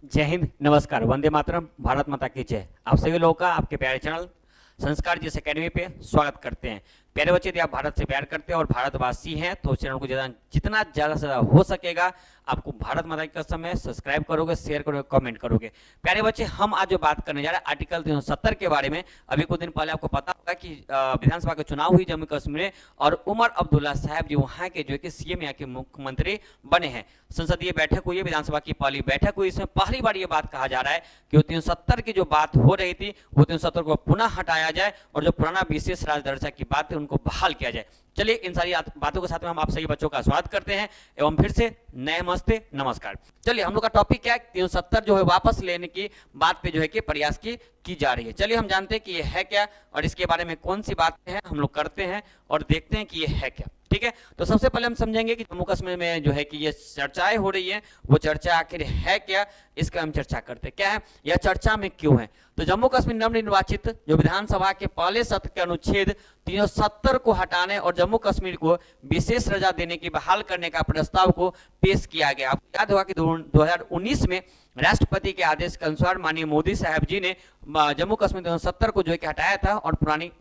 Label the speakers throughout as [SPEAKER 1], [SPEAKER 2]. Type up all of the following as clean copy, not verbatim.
[SPEAKER 1] जय हिंद, नमस्कार, वंदे मातरम, भारत माता की जय। आप सभी लोगों का आपके प्यारे चैनल संस्कार जिस अकेडमी पे स्वागत करते हैं। प्यारे बच्चे, यदि आप भारत से प्यार करते हैं और भारतवासी हैं तो चैनल को जितना ज़्यादा से ज़्यादा हो सकेगा आपको भारत माता की कसम है सब्सक्राइब करोगे, शेयर करोगे, कमेंट करोगे। प्यारे बच्चे, हम आज जो बात करने जा रहे हैं आर्टिकल 370 के बारे में। अभी कुछ दिन पहले आपको पता होगा कि विधानसभा के चुनाव हुई जम्मू कश्मीर में और उमर अब्दुल्ला साहब जी वहाँ के जो है कि सीएम यहाँ के मुख्यमंत्री बने हैं। संसदीय बैठक हुई है, विधानसभा की पहली बैठक हुई। इसमें पहली बार ये बात कहा जा रहा है कि 370 की जो बात हो रही थी वो 370 को पुनः हटाया जाए और जो पुराना विशेष राज दर्जा की बात है उनको बहाल किया जाए। चलिए, इन सारी बातों के साथ में हम आप सभी बच्चों का स्वागत करते हैं एवं फिर से नमस्ते, नमस्कार। चलिए, हम लोग का टॉपिक क्या है, 370 जो है वापस लेने की बात पे जो है कि प्रयास की जा रही है। चलिए, हम जानते हैं कि ये है क्या और इसके बारे में कौन सी बातें हैं हम लोग करते हैं और देखते हैं कि ये है क्या। ठीक है, तो सबसे पहले हम समझेंगे कि जम्मू कश्मीर में जो है कि ये चर्चाएं हो रही है वो चर्चा आखिर है क्या, इसका हम चर्चा करते हैं। क्या है यह चर्चा में क्यों है? तो जम्मू कश्मीर नवनिर्वाचित जो विधानसभा के पहले सत्र के अनुच्छेद 370 को हटाने और जम्मू कश्मीर को विशेष दर्जा देने की बहाल करने का प्रस्ताव को पेश किया गया। आपको याद होगा कि 2019 में राष्ट्रपति के आदेश के अनुसार माननीय मोदी साहब जी ने जम्मू कश्मीर 370 को जो है कि हटाया था और पुरानी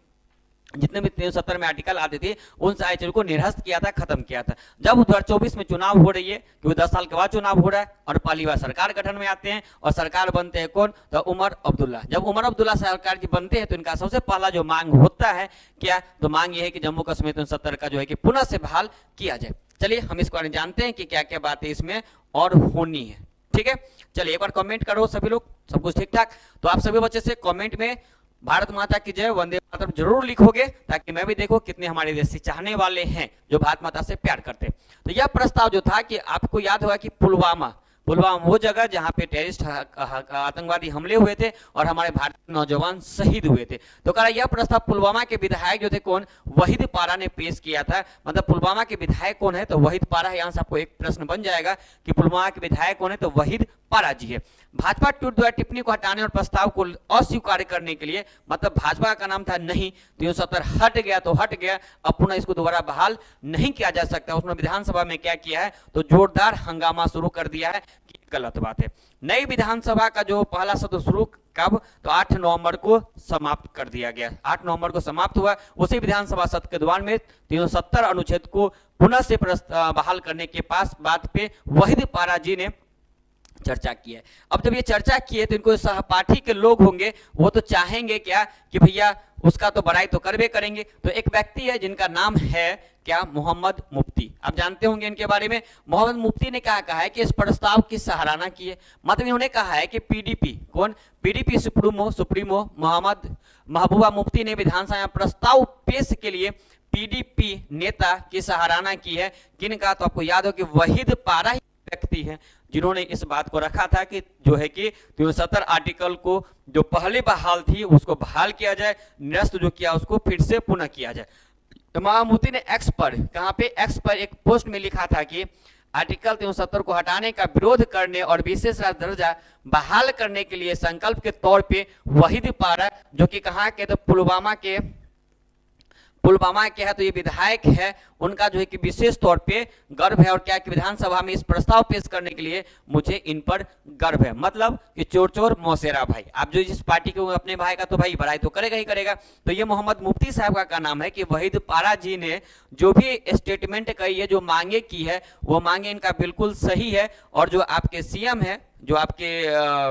[SPEAKER 1] जितने भी 370 में आर्टिकल आते थे उन सारे चीजों को निरस्त किया था, खत्म किया था। जब 2024 में चुनाव हो रही है, क्योंकि 10 साल के बाद चुनाव हो रहा है और पहली बार सरकार गठन में आते हैं और सरकार बनते हैं कौन? तो उमर अब्दुल्ला। जब उमर अब्दुल्ला सरकार जी बनते हैं तो इनका सबसे पहला जो मांग होता है क्या? तो मांग ये है कि जम्मू कश्मीर 370 का जो है कि पुनः से बहाल किया जाए। चलिए, हम इसको जानते हैं कि क्या क्या बातें इसमें और होनी है। ठीक है, चलिए एक बार कमेंट करो सभी लोग, सब कुछ ठीक ठाक। तो आप सभी बच्चे से कमेंट में भारत माता की जय, वंदे मातरम जरूर लिखोगे ताकि मैं भी देखो कितने हमारे देश से चाहने वाले हैं जो भारत माता से प्यार करते हैं। तो यह प्रस्ताव जो था कि आपको याद होगा कि पुलवामा वो जगह जहां पे टेररिस्ट आतंकवादी हमले हुए थे और हमारे भारतीय नौजवान शहीद हुए थे। तो कहा यह प्रस्ताव पुलवामा के विधायक जो थे कौन? वहीद पारा ने पेश किया था। मतलब पुलवामा के विधायक कौन है? तो वहीद पारा है। यहां से आपको एक प्रश्न बन जाएगा कि पुलवामा के विधायक कौन है? तो वहीद पारा जी है। भाजपा ट्वीट द्वारा टिप्पणी को हटाने और प्रस्ताव को अस्वीकार करने के लिए, मतलब भाजपा का नाम था नहीं, 370 हट गया तो हट गया, अब पुनः इसको दोबारा बहाल नहीं किया जा सकता। उसने विधानसभा में क्या किया है? तो जोरदार हंगामा शुरू कर दिया है कि गलत बात है। नई विधानसभा का जो पहला सत्र शुरू कब? तो 8 नवंबर को समाप्त कर दिया गया। 8 नवंबर को समाप्त हुआ। उसी विधानसभा सत्र के दौरान में 370 अनुच्छेद को पुनः से बहाल करने के पास बात पे वहीद पारा जी ने चर्चा की है। अब जब ये चर्चा की है तो इनको सहपाठी के लोग होंगे वो तो चाहेंगे क्या कि भैया उसका तो बड़ाई तो करवे करेंगे। तो एक व्यक्ति है जिनका नाम है क्या? मोहम्मद मुफ्ती। आप जानते होंगे इनके बारे में। मोहम्मद मुफ्ती ने कहा है कि इस प्रस्ताव की सराहना की है। मतलब इन्होंने कहा है कि पीडीपी कौन? पीडीपी सुप्रीमो मोहम्मद महबूबा मुफ्ती ने विधानसभा में प्रस्ताव पेश के लिए पीडीपी नेता की सराहना की है। किनका? तो आपको याद हो कि वहीद पारा ही व्यक्ति है जिन्होंने इस बात को रखा था कि जो है कि 370 आर्टिकल को जो पहले बहाल थी उसको बहाल किया जाए, निरस्त जो किया उसको फिर से पुनः किया जाए। तो महामुफ्ती ने एक्स पर, कहां पे? एक्स पर एक पोस्ट में लिखा था कि आर्टिकल 370 को हटाने का विरोध करने और विशेष राज दर्जा बहाल करने के लिए संकल्प के तौर पे वहीद पारा, जो कि कहां के? तो पुलवामा के है, तो ये विधायक है, उनका जो है कि विशेष तौर पे गर्व है। और क्या कि विधानसभा में इस प्रस्ताव पेश करने के लिए मुझे इन पर गर्व है। मतलब कि चोर चोर मौसेरा भाई। आप जो जिस पार्टी के अपने भाई का तो भाई बड़ाई तो करेगा ही करेगा। तो ये मोहम्मद मुफ्ती साहब का नाम है कि वहीद पारा जी ने जो भी स्टेटमेंट कही है, जो मांगे की है, वो मांगे इनका बिल्कुल सही है। और जो आपके सीएम है, जो आपके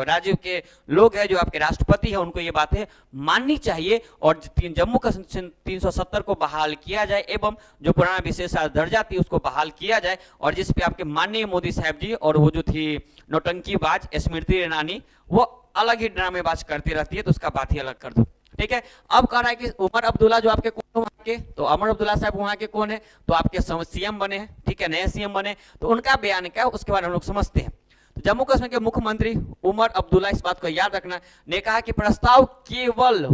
[SPEAKER 1] राज्य के लोग हैं, जो आपके राष्ट्रपति हैं, उनको ये बातें माननी चाहिए और जम्मू कश्मीर 370 को बहाल किया जाए एवं जो पुराना विशेष दर्जा थी उसको बहाल किया जाए। और जिस पे आपके माननीय मोदी साहब जी और वो जो थी नौटंकीबाज स्मृति ईरानी, वो अलग ही ड्रामेबाज करती रहती है, तो उसका बात ही अलग कर दो। ठीक है, अब कह रहा है कि उमर अब्दुल्ला जो आपके कौन वहां के? तो उमर अब्दुल्ला साहब वहां के कौन है? तो आपके सीएम बने हैं। ठीक है, नए सीएम बने। तो उनका बयान क्या है उसके बारे में हम लोग समझते हैं। तो जम्मू कश्मीर के मुख्यमंत्री उमर अब्दुल्ला, इस बात को याद रखना, ने कहा कि प्रस्ताव केवल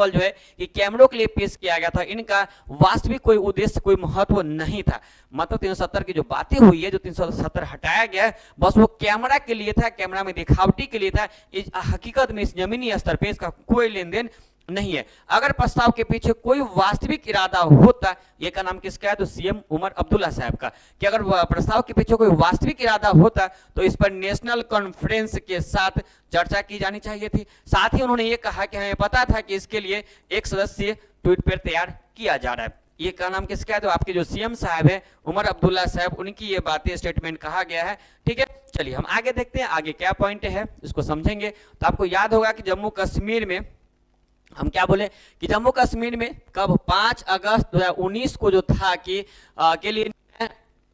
[SPEAKER 1] जो है कि कैमरों के लिए पेश किया गया था। इनका वास्तविक कोई उद्देश्य, कोई महत्व नहीं था। मतलब 370 की जो बातें हुई है, जो 370 हटाया गया है, बस वो कैमरा के लिए था, कैमरा में दिखावटी के लिए था। इस हकीकत में इस जमीनी स्तर पे इसका कोई लेन देन नहीं है। अगर प्रस्ताव के पीछे कोई वास्तविक इरादा होता, ये का नाम किसका है, तो सीएम उमर अब्दुल्ला साहब का, कि अगर प्रस्ताव के पीछे कोई वास्तविक इरादा होता तो इस पर नेशनल कॉन्फ्रेंस के साथ चर्चा की जानी चाहिए थी। साथ ही उन्होंने ये कहा कि हमें पता था कि इसके लिए एक सदस्यीय ट्वीट पेपर तैयार किया जा रहा है। ये का नाम किसका है, तो आपके जो सीएम साहब है उमर अब्दुल्ला साहब, उनकी ये बातें स्टेटमेंट कहा गया है। ठीक है, चलिए हम आगे देखते हैं आगे क्या पॉइंट है, इसको समझेंगे। तो आपको याद होगा कि जम्मू कश्मीर में हम क्या बोले कि जम्मू कश्मीर में कब 5 अगस्त 2019 को जो था कि के लिए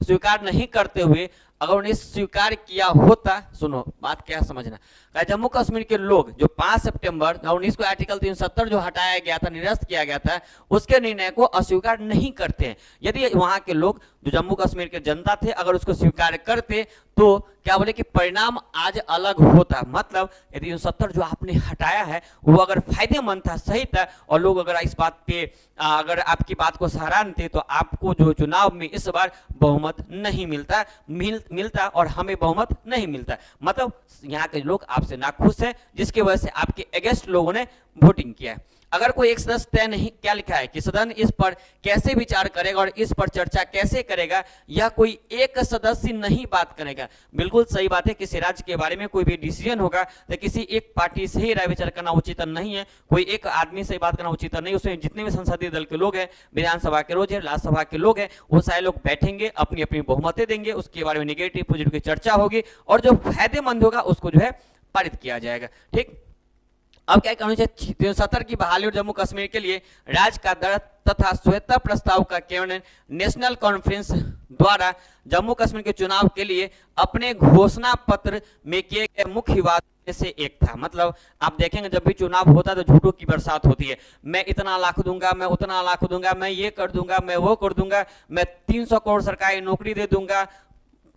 [SPEAKER 1] स्वीकार नहीं करते हुए अगर उन्हें स्वीकार किया होता, सुनो बात क्या समझना, जम्मू कश्मीर के लोग जो 5 सितंबर 19 को आर्टिकल 370 जो हटाया गया था, निरस्त किया गया था, उसके निर्णय को अस्वीकार नहीं करते हैं। यदि वहां के लोग जो जम्मू कश्मीर के जनता थे अगर उसको स्वीकार करते तो क्या बोले कि परिणाम आज अलग होता। मतलब यदि 370 जो आपने हटाया है वो अगर फायदेमंद था, सही था, और लोग अगर इस बात पे अगर आपकी बात को सराहते तो आपको जो चुनाव में इस बार बहुमत नहीं मिलता और हमें बहुमत नहीं मिलता। मतलब यहाँ के लोग आपसे नाखुश हैं, जिसकी वजह से आपके अगेंस्ट लोगों ने वोटिंग किया है। अगर कोई एक सदस्य तय नहीं, क्या लिखा है कि सदन इस पर कैसे विचार करेगा और इस पर चर्चा कैसे करेगा, यह कोई एक सदस्य नहीं बात करेगा। बिल्कुल सही बात है, किसी राज्य के बारे में कोई भी डिसीजन होगा तो किसी एक पार्टी से ही राय विचार करना उचित नहीं है, कोई एक आदमी से बात करना उचित नहीं। उसमें जितने भी संसदीय दल के लोग हैं, विधानसभा के लोग हैं, राज्यसभा के लोग हैं, वो सारे लोग बैठेंगे, अपनी अपनी बहुमतें देंगे, उसके बारे में निगेटिव पॉजिटिव की चर्चा होगी और जो फायदेमंद होगा उसको जो है पारित किया जाएगा। ठीक, अब क्या करना चाहिए, 370 की बहाली और जम्मू कश्मीर के लिए राज्य का दर तथा स्वेच्छा प्रस्ताव का केवल नेशनल कॉन्फ्रेंस द्वारा जम्मू कश्मीर के चुनाव के लिए अपने घोषणा पत्र में किए गए मुख्य वाद में से एक था। मतलब आप देखेंगे जब भी चुनाव होता है तो झूठों की बरसात होती है। मैं इतना लाख दूंगा, मैं उतना लाख दूंगा, मैं ये कर दूंगा, मैं वो कर दूंगा, मैं 300 करोड़ सरकारी नौकरी दे दूंगा।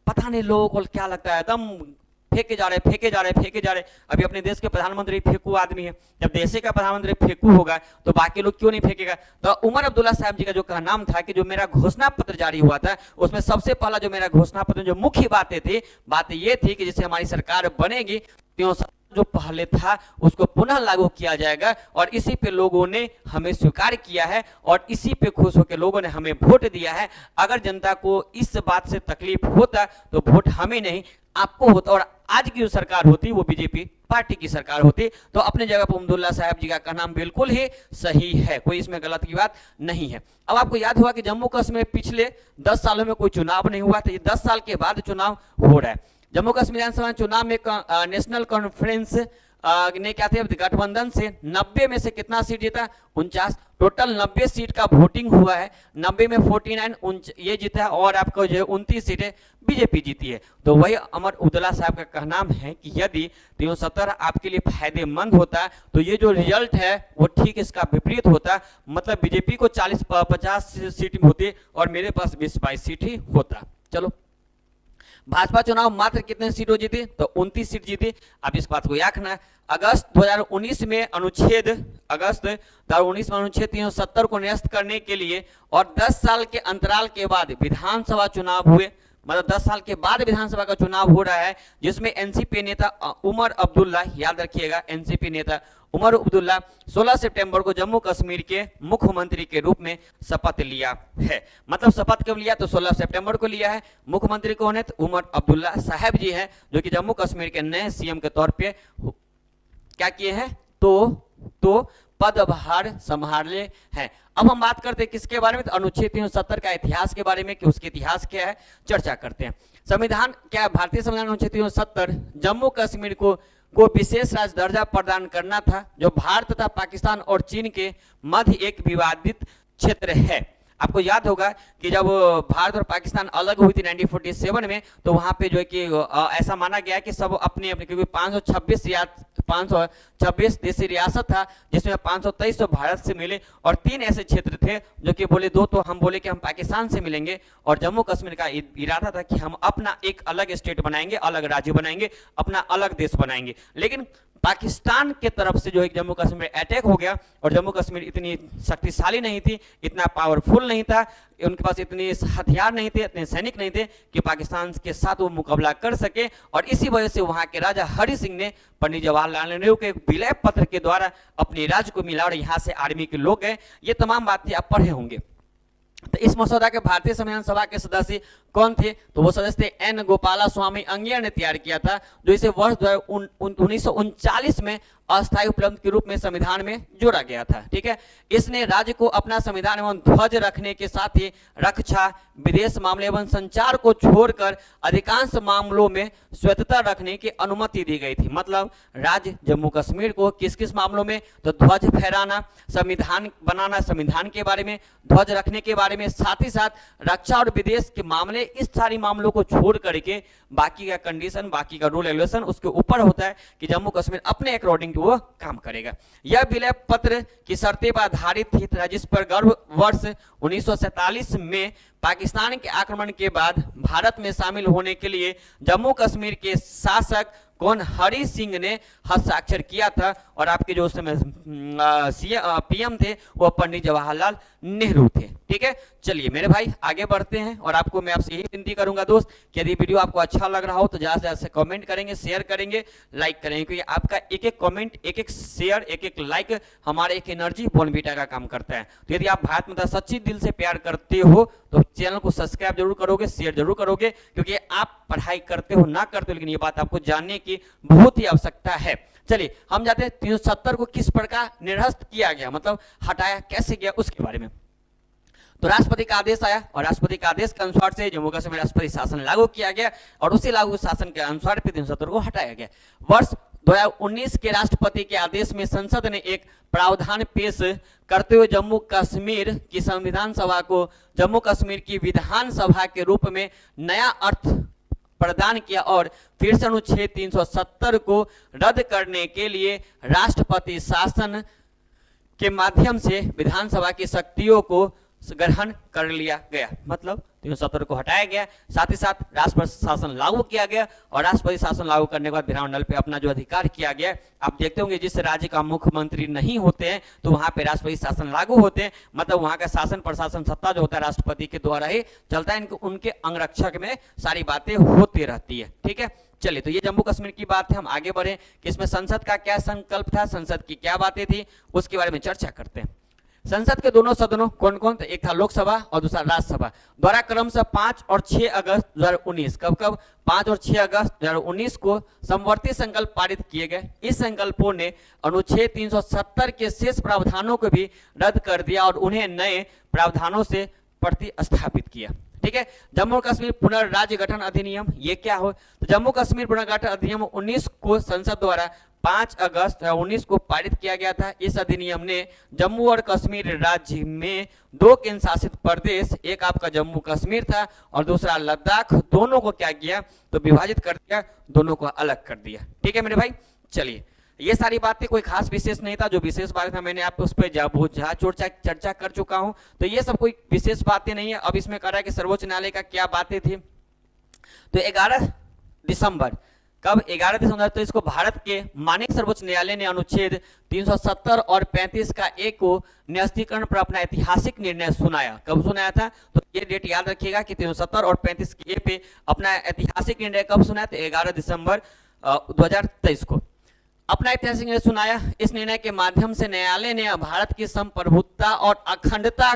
[SPEAKER 1] पता नहीं लोगों को क्या लगता है, एकदम फेंके जा रहे फेंके जा रहे फेंके जा रहे। अभी अपने देश के प्रधानमंत्री फेंकू आदमी है, जब देश का प्रधानमंत्री फेंकू होगा तो बाकी लोग क्यों नहीं फेंकेगा। तो उमर अब्दुल्ला साहब जी का जो नाम था कि जो मेरा घोषणा पत्र जारी हुआ था उसमें सबसे पहला जो मेरा घोषणा पत्र जो मुख्य बातें थी, बात ये थी कि जैसे हमारी सरकार बनेगी तो जो पहले था उसको पुनः लागू किया जाएगा और इसी पे लोगों ने हमें स्वीकार किया है और इसी पे खुश होकर लोगों ने हमें वोट दिया है। अगर जनता को इस बात से तकलीफ होता तो वोट हमें नहीं आपको होता और आज की जो सरकार होती वो बीजेपी पार्टी की सरकार होती। तो अपने जगह पर अब्दुल्ला साहब जी का नाम बिल्कुल ही सही है, कोई इसमें गलत की बात नहीं है। अब आपको याद हुआ कि जम्मू कश्मीर पिछले 10 सालों में कोई चुनाव नहीं हुआ था, ये 10 साल के बाद चुनाव हो रहा है। जम्मू कश्मीर विधानसभा चुनाव में नेशनल कॉन्फ्रेंस ने क्या थे गठबंधन से 90 में से कितना सीट जीता, 49। टोटल 90 सीट का वोटिंग हुआ है, 90 में 49 ये जीता है और आपको जो 29 सीटें बीजेपी जीती है। तो वही उमर अब्दुल्ला साहब का कहना है कि यदि 370 आपके लिए फायदेमंद होता तो ये जो रिजल्ट है वो ठीक इसका विपरीत होता। मतलब बीजेपी को 40-50 सीट होती और मेरे पास 20-22 सीट ही होता। चलो, भाजपा चुनाव मात्र कितने सीटों जीती, तो 29 सीट जीती। अब इस बात को याद रखना है, अगस्त 2019 में अनुच्छेद 370 को निरस्त करने के लिए और 10 साल के अंतराल के बाद विधानसभा चुनाव हुए। मतलब 10 साल के बाद विधानसभा का चुनाव हो रहा है जिसमें एनसीपी नेता उमर अब्दुल्ला, याद रखिएगा एनसीपी नेता उमर अब्दुल्ला 16 सितंबर को जम्मू कश्मीर के मुख्यमंत्री के रूप में शपथ लिया है। मतलब शपथ कब लिया, तो 16 सितंबर को लिया है। मुख्यमंत्री कौन है, तो उमर अब्दुल्ला साहब जी हैं जो कि जम्मू कश्मीर के नए सीएम के तौर पे क्या किए हैं, तो पदभार संभाले हैं। अब हम बात करते हैं किसके बारे में, तो अनुच्छेद 370 का इतिहास के बारे में कि उसके इतिहास क्या है चर्चा करते हैं। संविधान क्या, भारतीय संविधान अनुच्छेद 370 जम्मू कश्मीर को विशेष राज्य दर्जा प्रदान करना था जो भारत तथा पाकिस्तान और चीन के मध्य एक विवादित क्षेत्र है। आपको याद होगा कि जब भारत और पाकिस्तान अलग हुई थी 1947 में, तो वहां पे जो है कि ऐसा माना गया कि सब अपने अपने, क्योंकि 526 देशी रियासत था जिसमें 523 भारत से मिले और 3 ऐसे क्षेत्र थे जो कि बोले 2 तो हम बोले कि हम पाकिस्तान से मिलेंगे और जम्मू कश्मीर का इरादा था कि हम अपना एक अलग स्टेट बनाएंगे, अलग राज्य बनाएंगे, अपना अलग देश बनाएंगे। लेकिन पाकिस्तान के तरफ से जो है जम्मू कश्मीर में अटैक हो गया, और जम्मू कश्मीर इतनी शक्तिशाली नहीं थी, इतना पावरफुल नहीं था, उनके पास इतने हथियार नहीं थे, इतने सैनिक नहीं थे कि पाकिस्तान के साथ वो मुकाबला कर सके। और इसी वजह से वहां के राजा हरि सिंह ने पंडित जवाहरलाल नेहरू के विलय पत्र के द्वारा अपने राज्य को मिला और यहाँ से आर्मी के लोग गए। ये तमाम बातें आप पढ़े होंगे। तो इस मसौदा के भारतीय संविधान सभा के सदस्य कौन थे? तो वो सदस्य थे एन गोपाला स्वामी अय्यर ने तैयार किया था, जो इसे वर्ष 1939 में अस्थायी उपलब्धि के रूप में संविधान में जोड़ा गया था। ठीक है, इसने राज्य को अपना संविधान एवं ध्वज रखने के साथ ही रक्षा, विदेश मामले एवं संचार को छोड़कर अधिकांश मामलों में स्वतंत्रता रखने की अनुमति दी गई थी। मतलब राज्य जम्मू कश्मीर को किस किस मामलों में? तो ध्वज फहराना, संविधान बनाना, संविधान के बारे में, ध्वज रखने के बारे में, साथ ही साथ रक्षा और विदेश के मामले, इस सारी मामलों को छोड़ करके बाकी का कंडीशन, बाकी का रूल रेगुलेशन उसके ऊपर होता है कि जम्मू कश्मीर अपने अकॉर्डिंग वो काम करेगा। यह विलय पत्र की शर्तें पर आधारित थी, जिस पर गर्भ वर्ष 1947 में पाकिस्तान के आक्रमण के बाद भारत में शामिल होने के लिए जम्मू कश्मीर के शासक कौन? हरि सिंह ने हस्ताक्षर किया था। और आपके जो उस समय पीएम थे वो पंडित जवाहरलाल नेहरू थे। ठीक है, चलिए मेरे भाई आगे बढ़ते हैं। और आपको मैं आपसे यही विनती करूंगा दोस्त कि यदि वीडियो आपको अच्छा लग रहा हो तो ज्यादा से ज्यादा कमेंट करेंगे, शेयर करेंगे, लाइक करेंगे, क्योंकि आपका एक एक कमेंट, एक एक शेयर, एक एक लाइक हमारे एक एनर्जी बोर्नविटा का काम करता है। तो यदि आप भारत माता सच्ची दिल से प्यार करते हो तो चैनल को सब्सक्राइब जरूर करोगे, शेयर जरूर करोगे, क्योंकि आप पढ़ाई करते हो ना करते हो, लेकिन ये बात आपको जानने की बहुत ही आवश्यकता है। चलिए हम जाते हैं 370 को किस प्रकार निरस्त किया गया, मतलब हटाया कैसे गया उसके बारे में। तो राष्ट्रपति का आदेश आया और राष्ट्रपति के आदेश के अनुसार से जम्मू कश्मीर राष्ट्रपति शासन लागू किया गया और उसी लागू शासन के अनुसार 370 को हटाया गया। वर्ष 2019 के राष्ट्रपति के आदेश में संसद ने एक प्रावधान पेश करते हुए जम्मू कश्मीर की संविधान सभा को जम्मू कश्मीर की विधानसभा के रूप में नया अर्थ प्रदान किया और फिर से अनुच्छेद 370 को रद्द करने के लिए राष्ट्रपति शासन के माध्यम से विधानसभा की शक्तियों को ग्रहण कर लिया गया। मतलब 370 को हटाया गया, साथ ही साथ राष्ट्रपति शासन लागू किया गया और राष्ट्रपति शासन लागू करने के बाद विधानमंडल पे अपना जो अधिकार किया गया। आप देखते होंगे जिस राज्य का मुख्यमंत्री नहीं होते हैं तो वहां पे राष्ट्रपति शासन लागू होते हैं, मतलब वहां का शासन प्रशासन सत्ता जो होता है राष्ट्रपति के द्वारा ही चलता है। उनके अंगरक्षक में सारी बातें होती रहती है। ठीक है, चलिए तो ये जम्मू कश्मीर की बात है। हम आगे बढ़े कि इसमें संसद का क्या संकल्प था, संसद की क्या बातें थी, उसके बारे में चर्चा करते हैं। संसद के दोनों सदनों कौन कौन थे? एक था लोकसभा और दूसरा राज्यसभा, द्वारा क्रमशः 5 और 6 अगस्त 2019 कब 5 और 6 अगस्त 2019 को समवर्ती संकल्प पारित किए गए। इस संकल्पों ने अनुच्छेद 370 के शेष प्रावधानों को भी रद्द कर दिया और उन्हें नए प्रावधानों से प्रतिस्थापित किया। ठीक है, जम्मू कश्मीर पुनर्राज्य गठन अधिनियम, ये क्या हो? तो जम्मू कश्मीर पुनर्गठन अधिनियम 19 को संसद द्वारा 5 अगस्त 2019 को पारित किया गया था। इस अधिनियम ने जम्मू और कश्मीर राज्य में 2 केंद्र शासित प्रदेश, एक आपका जम्मू कश्मीर था और दूसरा लद्दाख, दोनों को क्या किया? तो विभाजित कर दिया, दोनों को अलग कर दिया। ठीक है मेरे भाई, चलिए ये सारी बातें कोई खास विशेष नहीं था, जो विशेष बात था मैंने आप उस पर चर्चा कर चुका हूं, तो ये सब कोई विशेष बातें नहीं है। अब इसमें कह रहा है कि सर्वोच्च न्यायालय का क्या बातें थी। तो 11 दिसंबर कब? 11 दिसंबर तो इसको भारत के माननीय सर्वोच्च न्यायालय ने अनुच्छेद 370 और 35 का एक को निरस्तीकरण पर अपना ऐतिहासिक निर्णय सुनाया। कब सुनाया था? तो ये डेट याद रखिएगा कि 370 और 35 के पे अपना ऐतिहासिक निर्णय कब सुनाया? तो 11 दिसंबर 2023 को अपना ऐतिहासिक निर्णय सुनाया। इस निर्णय के माध्यम से न्यायालय ने भारत की संप्रभुता और अखंडता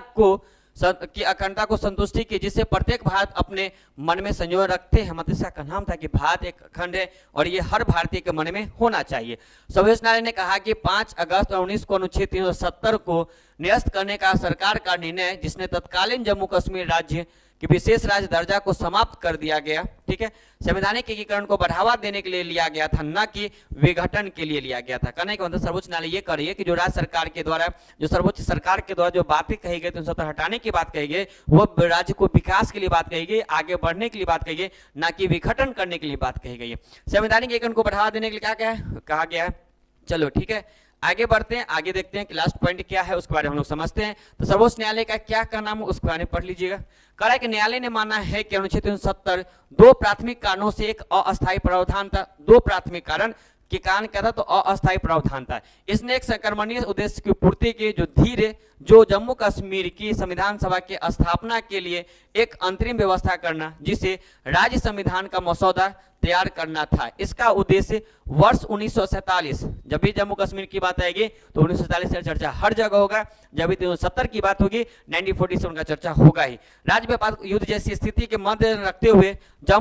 [SPEAKER 1] को संतुष्टि की, जिससे प्रत्येक भारत अपने मन में संजोए रखते हैं। मतलब इसका नाम था कि भारत एक अखंड है और ये हर भारतीय के मन में होना चाहिए। सर्वोच्च न्यायालय ने कहा कि 5 अगस्त 2019 को अनुच्छेद 370 को निरस्त करने का सरकार का निर्णय, जिसने तत्कालीन जम्मू कश्मीर राज्य कि विशेष राज्य दर्जा को समाप्त कर दिया गया। ठीक है, संवैधानिक एकीकरण को बढ़ावा देने के लिए लिया गया था, न कि विघटन के लिए लिया गया था। कहने का मतलब सर्वोच्च न्यायालय ये कर रही है कि जो राज्य सरकार के द्वारा, जो सर्वोच्च सरकार के द्वारा जो बातें कही गई, 370 हटाने की बात कही गई, वो राज्य को विकास के लिए बात कही गई, आगे बढ़ने के लिए बात कही गई, न कि विघटन करने के लिए बात कही गई है। संवैधानिक एकीकरण को बढ़ावा देने के लिए क्या कहा गया है। चलो ठीक है, आगे बढ़ते हैं, आगे देखते हैं कि लास्ट पॉइंट क्या है, उसके बारे में हम लोग समझते हैं। तो सर्वोच्च न्यायालय का क्या कहना है उसके बारे में पढ़ लीजिएगा। कह रहा है कि न्यायालय ने माना है कि अनुच्छेद 370 2 प्राथमिक कारणों से एक अस्थायी प्रावधान था। 2 प्राथमिक कारण के कारण क्या था, तो अस्थायी प्रावधान था। इसने एक संक्रमणीय उद्देश्य की पूर्ति की, जो जम्मू कश्मीर की संविधान सभा की स्थापना के लिए एक अंतरिम व्यवस्था करना, जिसे राज्य संविधान का मसौदा तैयार करना था। इसका उद्देश्य वर्ष 1947, जब भी जम्मू कश्मीर की बात आएगी तो 1947 से चर्चा हर जगह होगा, जब भी 1970 की बात होगी 1947 का चर्चा होगा ही। राज्य व्यापार युद्ध जैसी स्थिति के मध्य रखते हुए जम्मू